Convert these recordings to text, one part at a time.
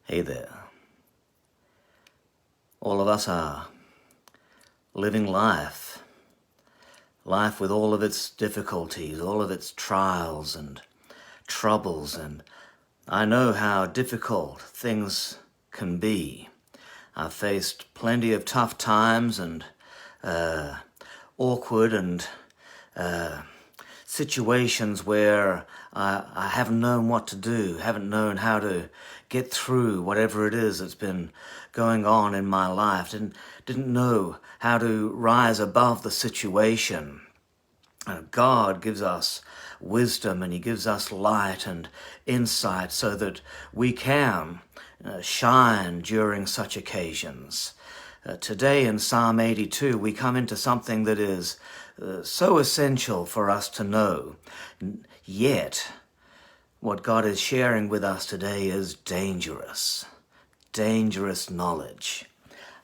Hey there. All of us are living life with all of its difficulties, all of its trials and troubles, and I know how difficult things can be. I've faced plenty of tough times and awkward and situations where I haven't known what to do, haven't known how to get through whatever it is that's been going on in my life, didn't know how to rise above the situation. God gives us wisdom and He gives us light and insight so that we can shine during such occasions. Today in Psalm 82 we come into something that is so essential for us to know. Yet, what God is sharing with us today is dangerous knowledge.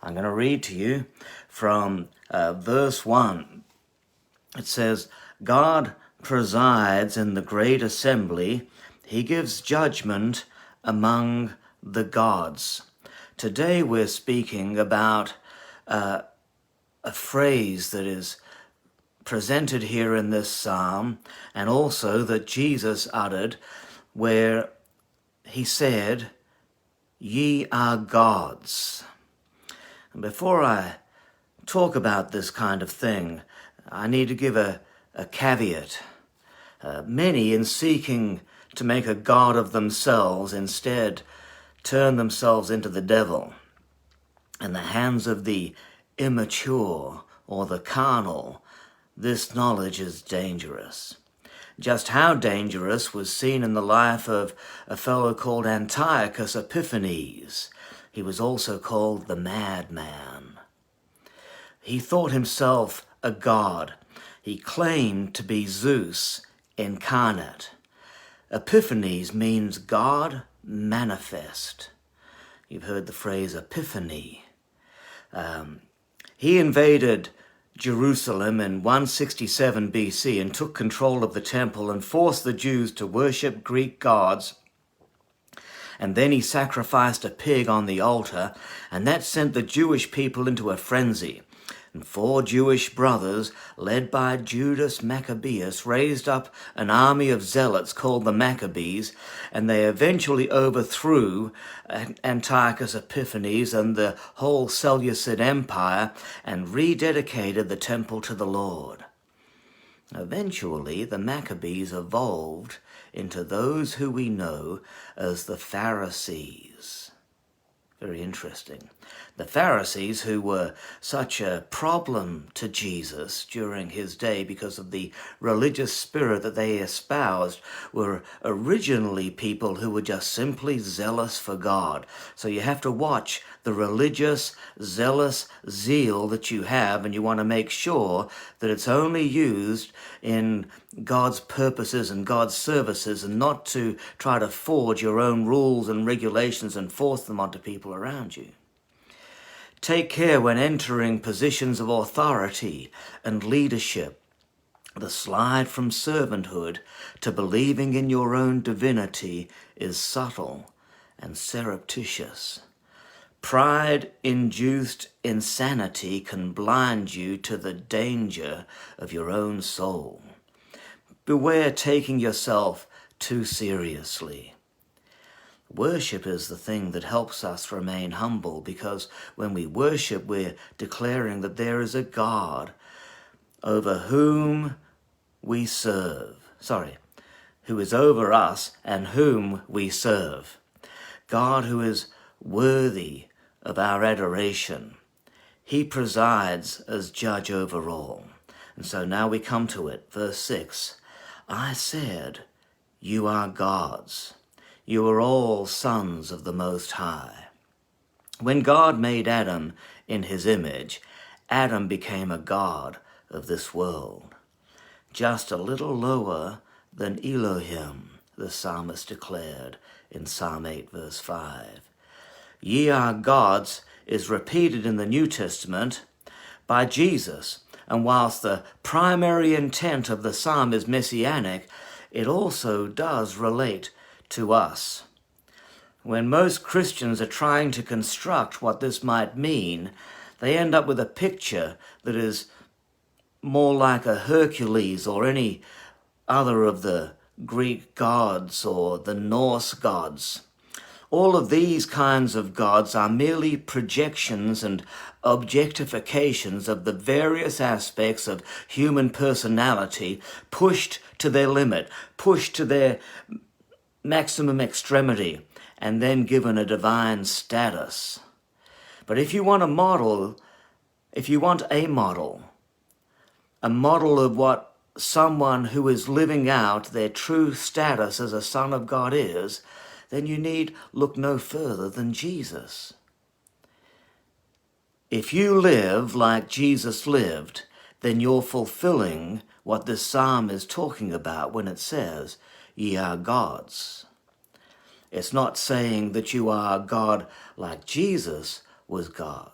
I'm going to read to you from verse 1. It says, God presides in the great assembly. He gives judgment among the gods. Today we're speaking about a phrase that is presented here in this psalm, and also that Jesus uttered, where He said, "Ye are gods." And before I talk about this kind of thing, I need to give a caveat. Many, in seeking to make a god of themselves, instead turn themselves into the devil. In the hands of the immature or the carnal, this knowledge is dangerous. Just how dangerous was seen in the life of a fellow called Antiochus Epiphanes. He was also called the madman. He thought himself a god. He claimed to be Zeus incarnate. Epiphanes means God manifest. You've heard the phrase epiphany. He invaded Jerusalem in 167 BC and took control of the temple and forced the Jews to worship Greek gods. And then he sacrificed a pig on the altar, and that sent the Jewish people into a frenzy. And 4 Jewish brothers, led by Judas Maccabeus, raised up an army of zealots called the Maccabees, and they eventually overthrew Antiochus Epiphanes and the whole Seleucid Empire and rededicated the temple to the Lord. Eventually, the Maccabees evolved into those who we know as the Pharisees. Very interesting. The Pharisees, who were such a problem to Jesus during his day because of the religious spirit that they espoused, were originally people who were just simply zealous for God. So you have to watch the religious, zealous zeal that you have, and you want to make sure that it's only used in God's purposes and God's services, and not to try to forge your own rules and regulations and force them onto people around you. Take care when entering positions of authority and leadership. The slide from servanthood to believing in your own divinity is subtle and surreptitious. Pride-induced insanity can blind you to the danger of your own soul. Beware taking yourself too seriously. Worship is the thing that helps us remain humble, because when we worship, we're declaring that there is a God over whom we serve. Who is over us and whom we serve. God who is worthy of our adoration. He presides as judge over all. And so now we come to it. Verse 6. I said, you are gods. You are all sons of the Most High. When God made Adam in his image, Adam became a god of this world. Just a little lower than Elohim, the psalmist declared in Psalm 8, verse 5. Ye are gods is repeated in the New Testament by Jesus, and whilst the primary intent of the psalm is messianic, it also does relate to us. When most Christians are trying to construct what this might mean, they end up with a picture that is more like a Hercules or any other of the Greek gods or the Norse gods. All of these kinds of gods are merely projections and objectifications of the various aspects of human personality pushed to their limit, pushed to their maximum extremity, and then given a divine status. But if you want a model of what someone who is living out their true status as a son of God is, then you need look no further than Jesus. If you live like Jesus lived, then you're fulfilling what this psalm is talking about when it says, "Ye are gods." It's not saying that you are God like Jesus was God,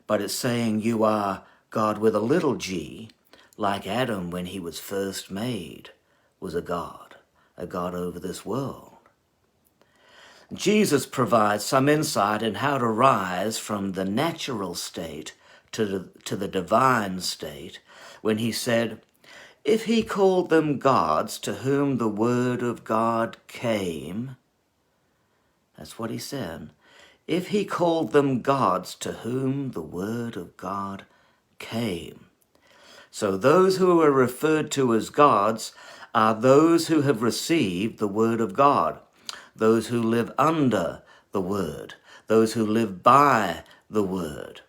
but it's saying you are God with a little g, like Adam when he was first made was a God over this world. Jesus provides some insight in how to rise from the natural state to the divine state when he said, "If he called them gods to whom the word of God came," that's what he said, "if he called them gods to whom the word of God came." So those who are referred to as gods are those who have received the word of God, those who live under the word, those who live by the word,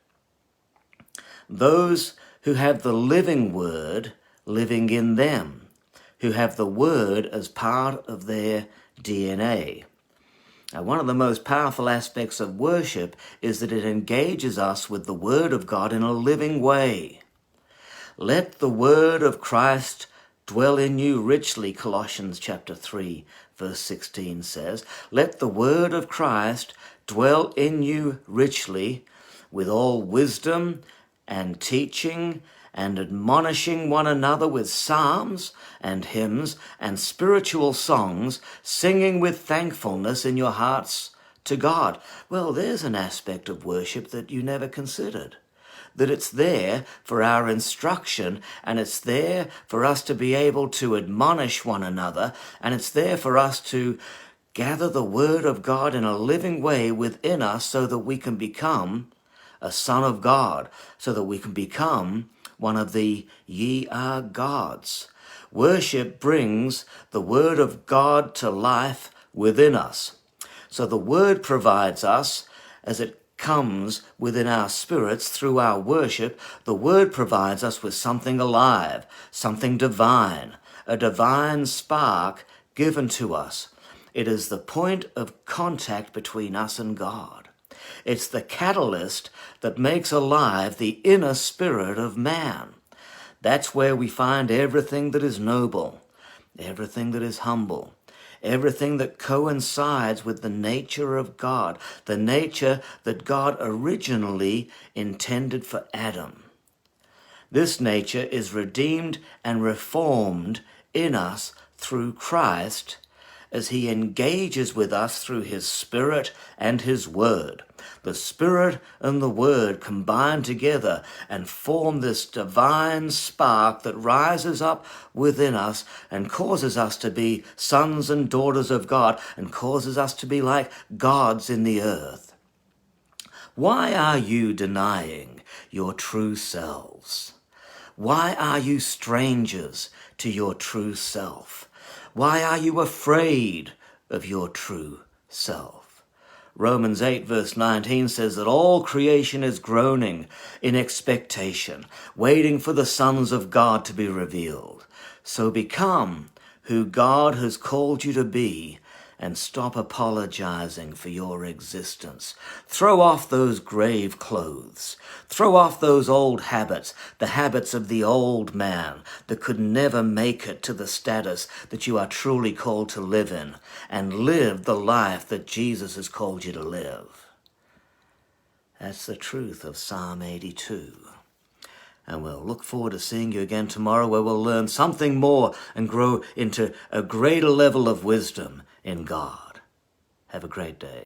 those who have the living word living in them, who have the word as part of their DNA. Now, one of the most powerful aspects of worship is that it engages us with the word of God in a living way. Let the word of Christ dwell in you richly, Colossians chapter 3, verse 16 says. Let the word of Christ dwell in you richly, with all wisdom and teaching and admonishing one another with psalms and hymns and spiritual songs, singing with thankfulness in your hearts to God. Well, there's an aspect of worship that you never considered. That it's there for our instruction, and it's there for us to be able to admonish one another, and it's there for us to gather the word of God in a living way within us so that we can become a son of God, so that we can become one of the ye are gods. Worship brings the word of God to life within us. So the word provides us, as it comes within our spirits through our worship, the word provides us with something alive, something divine, a divine spark given to us. It is the point of contact between us and God. It's the catalyst that makes alive the inner spirit of man. That's where we find everything that is noble, everything that is humble, everything that coincides with the nature of God, the nature that God originally intended for Adam. This nature is redeemed and reformed in us through Christ as he engages with us through his Spirit and his Word. The Spirit and the Word combine together and form this divine spark that rises up within us and causes us to be sons and daughters of God and causes us to be like gods in the earth. Why are you denying your true selves? Why are you strangers to your true self? Why are you afraid of your true self? Romans 8 verse 19 says that all creation is groaning in expectation, waiting for the sons of God to be revealed. So become who God has called you to be and stop apologizing for your existence. Throw off those grave clothes. Throw off those old habits, the habits of the old man that could never make it to the status that you are truly called to live in, and live the life that Jesus has called you to live. That's the truth of Psalm 82. And we'll look forward to seeing you again tomorrow, where we'll learn something more and grow into a greater level of wisdom in God. Have a great day.